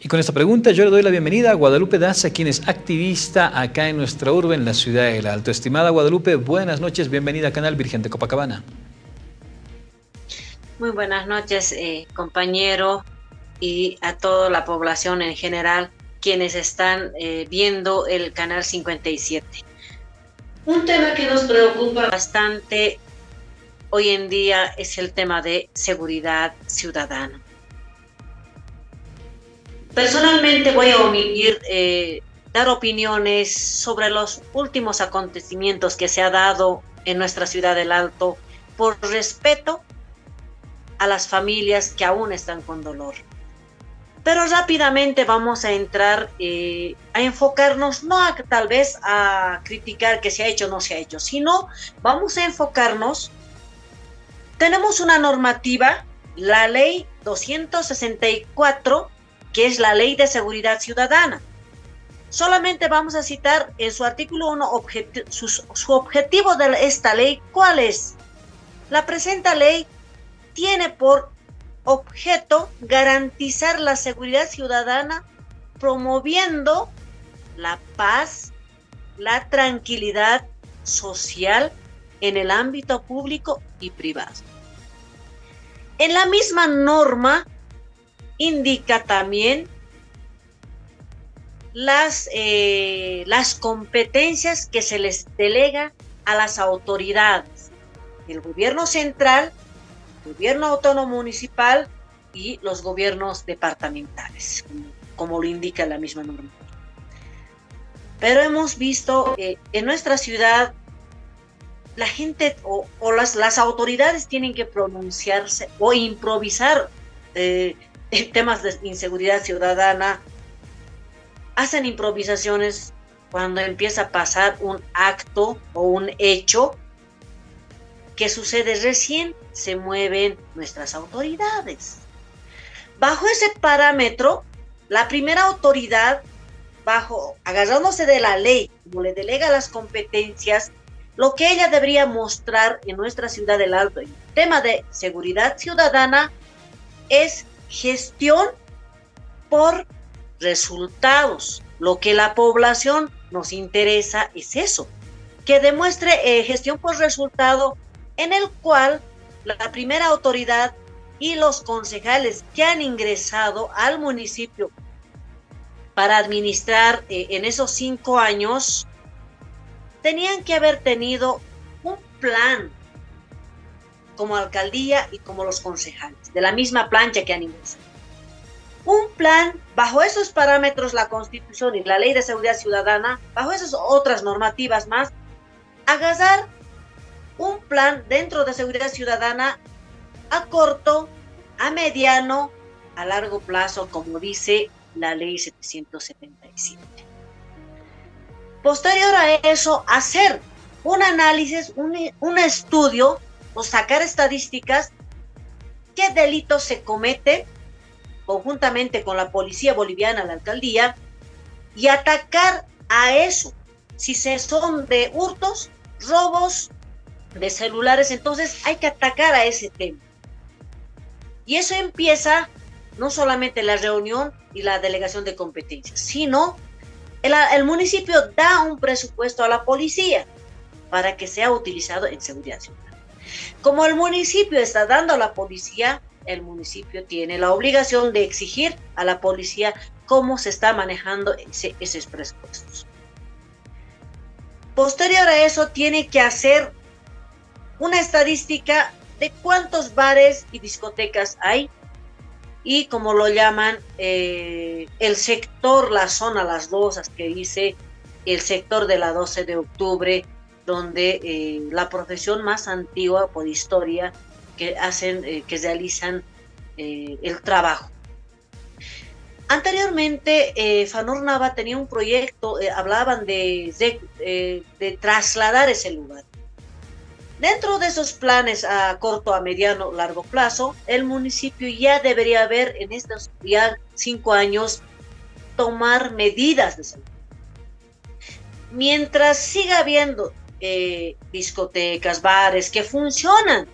Y con esta pregunta yo le doy la bienvenida a Guadalupe Daza, quien es activista acá en nuestra urbe, en la ciudad del Alto. Estimada Guadalupe, buenas noches, bienvenida a Canal Virgen de Copacabana. Muy buenas noches, compañero, y a toda la población en general, quienes están viendo el Canal 57. Un tema que nos preocupa bastante hoy en día es el tema de seguridad ciudadana. Personalmente voy a omitir dar opiniones sobre los últimos acontecimientos que se ha dado en nuestra ciudad del Alto por respeto a las familias que aún están con dolor. Pero rápidamente vamos a entrar a enfocarnos, no a, tal vez a criticar que se ha hecho o no se ha hecho, sino vamos a enfocarnos. Tenemos una normativa, la ley 264, que es la Ley de Seguridad Ciudadana. Solamente vamos a citar en su artículo 1 su objetivo de esta ley. ¿Cuál es? La presente ley tiene por objeto garantizar la seguridad ciudadana, promoviendo la paz, la tranquilidad social en el ámbito público y privado. En la misma norma indica también las competencias que se les delega a las autoridades, el gobierno central, el gobierno autónomo municipal y los gobiernos departamentales, como lo indica la misma norma. Pero hemos visto en nuestra ciudad la gente o las autoridades tienen que pronunciarse o improvisar en temas de inseguridad ciudadana. Hacen improvisaciones cuando empieza a pasar un acto o un hecho que sucede, recién se mueven nuestras autoridades. Bajo ese parámetro, la primera autoridad, agarrándose de la ley, como le delega las competencias, lo que ella debería mostrar en nuestra ciudad del Alto en el tema de seguridad ciudadana es gestión por resultados. Lo que la población nos interesa es eso, que demuestre gestión por resultado, en el cual la primera autoridad y los concejales que han ingresado al municipio para administrar en esos 5 años tenían que haber tenido un plan como alcaldía y como los concejales, de la misma plancha que han ingresado. Un plan, bajo esos parámetros, la Constitución y la Ley de Seguridad Ciudadana, bajo esas otras normativas más, agarrar un plan dentro de seguridad ciudadana a corto, a mediano, a largo plazo, como dice la Ley 777. Posterior a eso, hacer un análisis, un estudio o sacar estadísticas, qué delitos se comete conjuntamente con la policía boliviana, la alcaldía, y atacar a eso. Si son de hurtos, robos de celulares, entonces hay que atacar a ese tema. Y eso empieza no solamente la reunión y la delegación de competencias, sino el municipio da un presupuesto a la policía para que sea utilizado en seguridad ciudadana. Como el municipio está dando a la policía, el municipio tiene la obligación de exigir a la policía cómo se está manejando esos presupuestos. Posterior a eso, tiene que hacer una estadística de cuántos bares y discotecas hay y, como lo llaman, el sector, la zona, las dosas que dice el sector de la 12 de octubre, donde la profesión más antigua por historia que realizan el trabajo. Anteriormente, FANOR Nava tenía un proyecto, hablaban de trasladar ese lugar. Dentro de esos planes a corto, a mediano, largo plazo, el municipio ya debería haber en estos ya 5 años tomar medidas de salud. Mientras siga habiendo discotecas, bares que funcionan,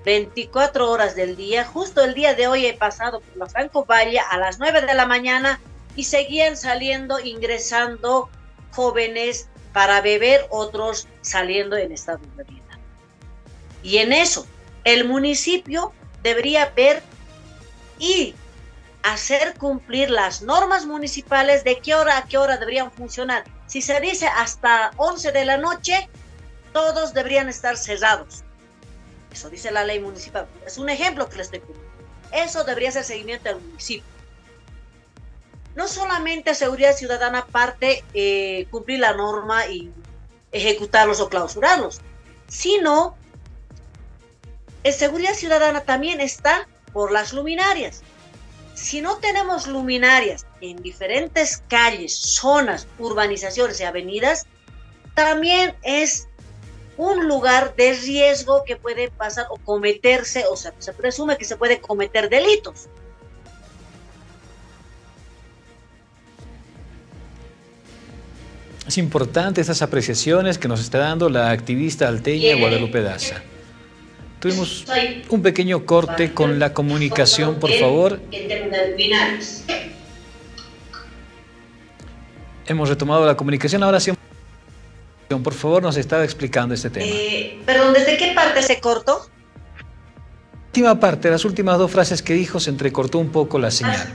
24 horas del día. Justo el día de hoy he pasado por la Franco Valle a las 9 de la mañana y seguían saliendo, ingresando jóvenes para beber, otros saliendo en estado de vida. Y en eso, el municipio debería ver y hacer cumplir las normas municipales de qué hora a qué hora deberían funcionar. Si se dice hasta 11 de la noche, todos deberían estar cerrados. Eso dice la ley municipal. Es un ejemplo que les estoy poniendo. Eso debería ser seguimiento del municipio. No solamente seguridad ciudadana parte cumplir la norma y ejecutarlos o clausurarlos, sino en seguridad ciudadana también está por las luminarias. Si no tenemos luminarias en diferentes calles, zonas, urbanizaciones y avenidas, también es un lugar de riesgo que puede pasar o cometerse, o sea, se presume que se puede cometer delitos. Es importante estas apreciaciones que nos está dando la activista alteña Guadalupe Daza. Tuvimos un pequeño corte con la comunicación, por favor. Hemos retomado la comunicación, ahora sí. Por favor, nos estaba explicando este tema. Perdón, ¿desde qué parte se cortó? Última parte, las últimas dos frases que dijo, se entrecortó un poco la señal.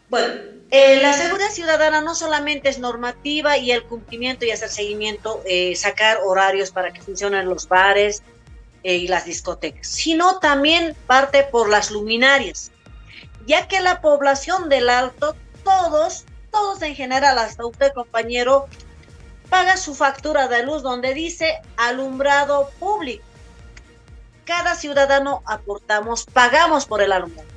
Bueno, la seguridad ciudadana no solamente es normativa y el cumplimiento y hacer seguimiento, sacar horarios para que funcionen los bares y las discotecas, sino también parte por las luminarias, ya que la población del Alto, todos en general, hasta usted, compañero, paga su factura de luz donde dice alumbrado público. Cada ciudadano aportamos, pagamos por el alumbrado.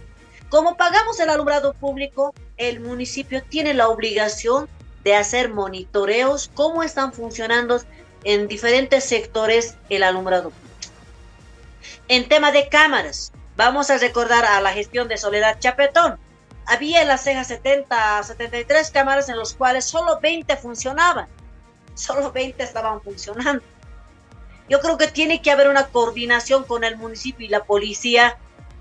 Como pagamos el alumbrado público, el municipio tiene la obligación de hacer monitoreos, cómo están funcionando en diferentes sectores el alumbrado público. En tema de cámaras, vamos a recordar a la gestión de Soledad Chapetón. Había en la ceja 73 cámaras en los cuales solo 20 funcionaban. Solo 20 estaban funcionando. Yo creo que tiene que haber una coordinación con el municipio y la policía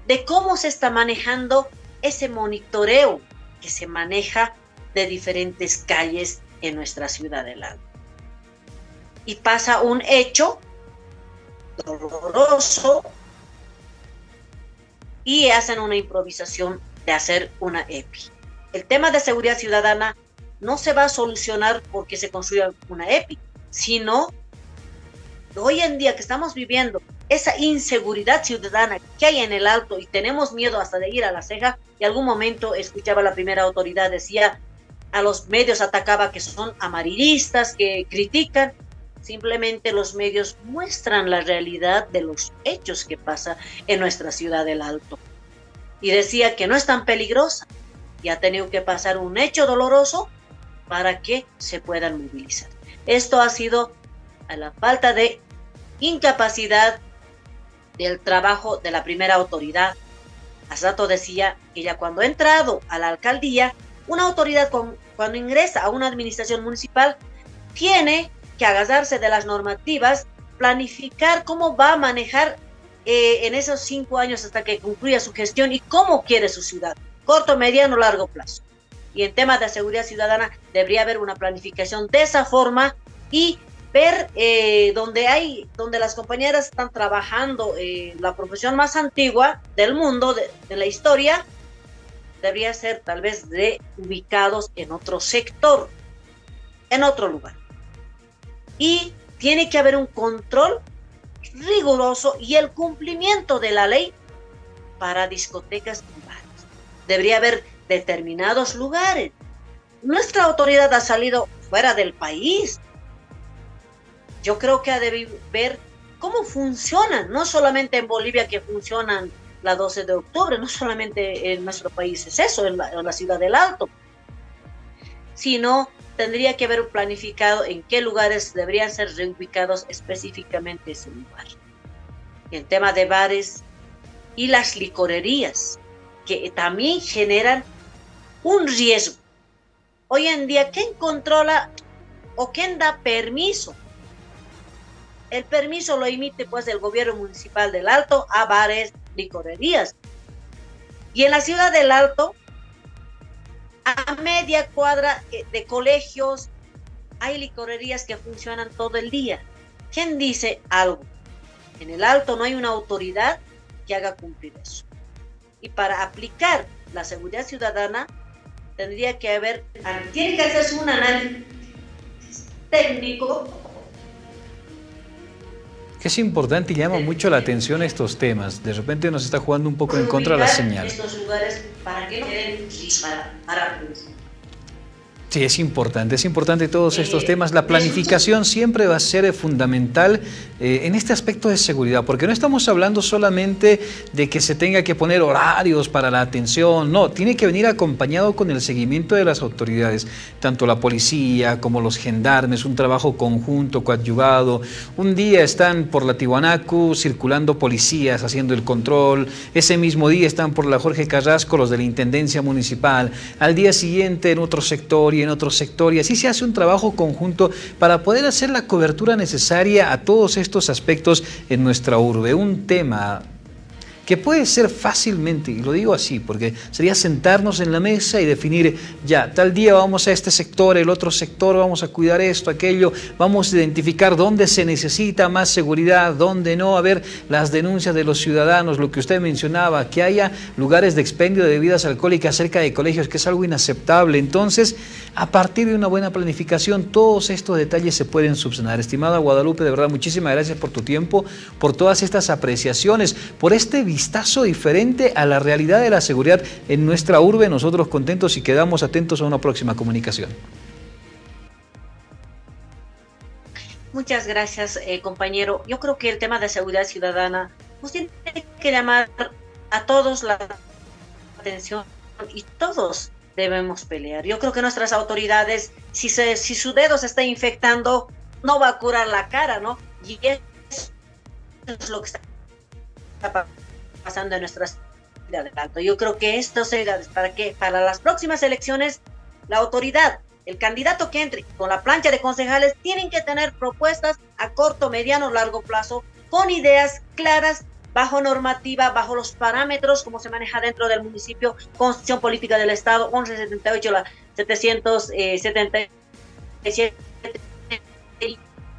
de cómo se está manejando ese monitoreo que se maneja de diferentes calles en nuestra ciudad del Alto. Y pasa un hecho doloroso y hacen una improvisación de hacer una EPI. El tema de seguridad ciudadana no se va a solucionar porque se construya una EPI, sino hoy en día que estamos viviendo esa inseguridad ciudadana que hay en el Alto y tenemos miedo hasta de ir a la ceja. Y algún momento escuchaba la primera autoridad, decía, a los medios atacaba que son amarillistas, que critican. Simplemente los medios muestran la realidad de los hechos que pasa en nuestra ciudad del Alto. Y decía que no es tan peligrosa y ha tenido que pasar un hecho doloroso para que se puedan movilizar. Esto ha sido a la falta de incapacidad del trabajo de la primera autoridad. Hace rato decía que ya cuando ha entrado a la alcaldía, una autoridad cuando ingresa a una administración municipal tiene que agarrarse de las normativas, planificar cómo va a manejar en esos 5 años hasta que concluya su gestión y cómo quiere su ciudad, corto, mediano, largo plazo. Y en temas de seguridad ciudadana debería haber una planificación de esa forma y ver donde las compañeras están trabajando la profesión más antigua del mundo, de la historia, debería ser tal vez ubicados en otro sector, en otro lugar. Y tiene que haber un control riguroso y el cumplimiento de la ley para discotecas y bares. Debería haber determinados lugares. Nuestra autoridad ha salido fuera del país. Yo creo que ha de ver cómo funcionan, no solamente en Bolivia que funcionan la 12 de octubre, no solamente en nuestro país es eso, en la ciudad del Alto, sino tendría que haber planificado en qué lugares deberían ser reubicados específicamente ese lugar. En tema de bares y las licorerías, que también generan un riesgo. Hoy en día, ¿quién controla o quién da permiso El permiso lo emite pues el gobierno municipal del Alto a bares, licorerías. Y en la ciudad del Alto, a media cuadra de colegios, hay licorerías que funcionan todo el día. ¿Quién dice algo? En el Alto no hay una autoridad que haga cumplir eso. Y para aplicar la seguridad ciudadana, tiene que hacerse un análisis técnico. Es importante y llama mucho la atención estos temas. De repente nos está jugando un poco en contra la señal. Estos lugares para que no queden para Sí, es importante todos estos temas. La planificación siempre va a ser fundamental en este aspecto de seguridad, porque no estamos hablando solamente de que se tenga que poner horarios para la atención, no, tiene que venir acompañado con el seguimiento de las autoridades, tanto la policía como los gendarmes, un trabajo conjunto, coadyuvado. Un día están por la Tiwanaku circulando policías haciendo el control, ese mismo día están por la Jorge Carrasco los de la Intendencia Municipal, al día siguiente en otro sector y en otro sector, y así se hace un trabajo conjunto para poder hacer la cobertura necesaria a todos estos aspectos en nuestra urbe. Un tema que puede ser fácilmente, y lo digo así, porque sería sentarnos en la mesa y definir, ya, tal día vamos a este sector, el otro sector, vamos a cuidar esto, aquello, vamos a identificar dónde se necesita más seguridad, dónde no, a ver las denuncias de los ciudadanos, lo que usted mencionaba, que haya lugares de expendio de bebidas alcohólicas cerca de colegios, que es algo inaceptable. Entonces, a partir de una buena planificación, todos estos detalles se pueden subsanar. Estimada Guadalupe, de verdad, muchísimas gracias por tu tiempo, por todas estas apreciaciones, por este vistazo diferente a la realidad de la seguridad en nuestra urbe. Nosotros contentos y quedamos atentos a una próxima comunicación. Muchas gracias, compañero. Yo creo que el tema de seguridad ciudadana nos tiene que llamar a todos la atención y todos debemos pelear. Yo creo que nuestras autoridades, si su dedo se está infectando, no va a curar la cara, ¿no? Y eso es lo que está pasando en nuestras ciudades. Yo creo que para las próximas elecciones, la autoridad, el candidato que entre con la plancha de concejales, tienen que tener propuestas a corto, mediano, largo plazo, con ideas claras, bajo normativa, bajo los parámetros como se maneja dentro del municipio, Constitución Política del Estado, 1178, la 777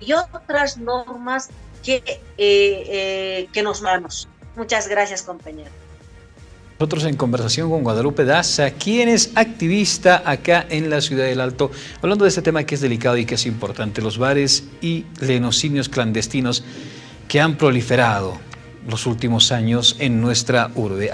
y otras normas que nos damos. Muchas gracias, compañero. Nosotros en conversación con Guadalupe Daza, quien es activista acá en la ciudad del Alto, hablando de este tema que es delicado y que es importante, los bares y lenocinios clandestinos que han proliferado los últimos años en nuestra urbe.